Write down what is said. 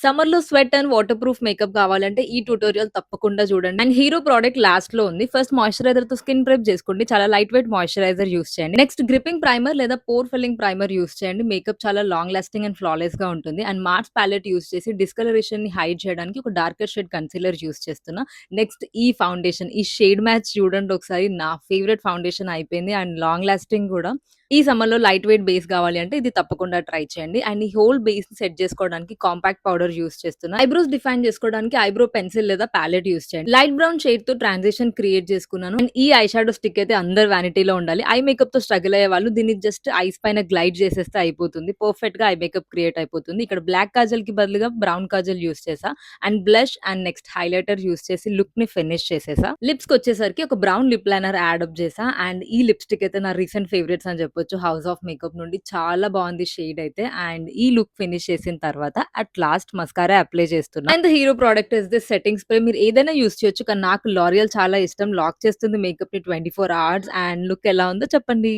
సమ్మర్‌లో sweat and water proof makeup కావాలంటే ఈ ట్యుటోరియల్ తప్పకుండా చూడండి. అండ్ హీరో ప్రొడక్ట్ లాస్ట్‌లో ఉంది. ఫస్ట్ మాయిశ్చరైజర్‌తో స్కిన్ ప్రెప్ చేసుకోండి. చాలా లైట్ వెయిట్ మాయిశ్చరైజర్ యూజ్ చేయండి. నెక్స్ట్ గ్రిప్పింగ్ ప్రైమర్ లేదా పోర్ ఫిల్లింగ్ ప్రైమర్ యూజ్ చేయండి. మేకప్ చాలా లాంగ్ లాస్టింగ్ అండ్ ఫ్లాలెస్‌గా ఉంటుంది. అండ్ మార్స్ ప్యాలెట్ యూజ్ చేసి డిస్కలరేషన్‌ని హైడ్ చేయడానికి ఒక డార్కర్ షేడ్ కన్సీలర్ యూజ్ చేస్తున్నా. నెక్స్ట్ ఈ ఫౌండేషన్, ఈ షేడ్ మ్యాచ్ చూడండి ఒకసారి. నా ఫేవరెట్ ఫౌండేషన్ అయిపోయింది. అండ్ లాంగ్ లాస్టింగ్ కూడా. ఈ సమ్మర్‌లో లైట్ వెయిట్ బేస్ కావాలి అంటే ఇది తప్పకుండా ట్రై చేయండి. అండ్ ఈ హోల్ బేస్‌ని సెట్ చేసుకోవడానికి కాంపాక్ట్ పౌడర్ యూజ్ చేస్తున్నా. ఐబ్రోస్ డిఫైన్ చేసుకోవడానికి ఐబ్రో పెన్సిల్ లేదా ప్యాలెట్ యూజ్ చేయండి. లైట్ బ్రౌన్ షేడ్‌తో ట్రాన్సిషన్ క్రియేట్ చేసుకున్నాను. అండ్ ఈ ఐ షాడో స్టిక్ అయితే అందరి వానిటీలో ఉండాలి. ఐ మేకప్‌తో స్ట్రగుల్ అయ్యే వాళ్ళు దీన్ని జస్ట్ ఐస్ పైన గ్లైడ్ చేసేస్తే అయిపోతుంది. పర్ఫెక్ట్‌గా ఐ మేకప్ క్రియేట్ అయిపోతుంది. ఇక్కడ బ్లాక్ కాజల్‌కి బదులుగా బ్రౌన్ కాజల్ యూజ్ చేశా. And blush and next highlighter use చేసి లుక్‌ని ఫినిష్ చేసేసా. లిప్స్‌కొచ్చేసరికి ఒక brown lip liner add up చేశా. అండ్ ఈ లిప్‌స్టిక్ అయితే నా రీసెంట్ ఫేవరెట్స్ అని చెప్పొచ్చు. హౌస్ ఆఫ్ మేకప్ నుండి చాలా బాగుంది షేడ్ అయితే. అండ్ ఈ లుక్ ఫినిష్ చేసిన తర్వాత అట్ లాస్ట్ మస్కారా అప్లై చేస్తున్నా. And the hero product is this setting spray. మీరు ఏదైనా యూజ్ చేయొచ్చు. కానీ నాకు లారియల్ చాలా ఇష్టం. లాక్ చేస్తుంది మేకప్ ని 24 hours. అండ్ లుక్ ఎలా ఉందో చెప్పండి.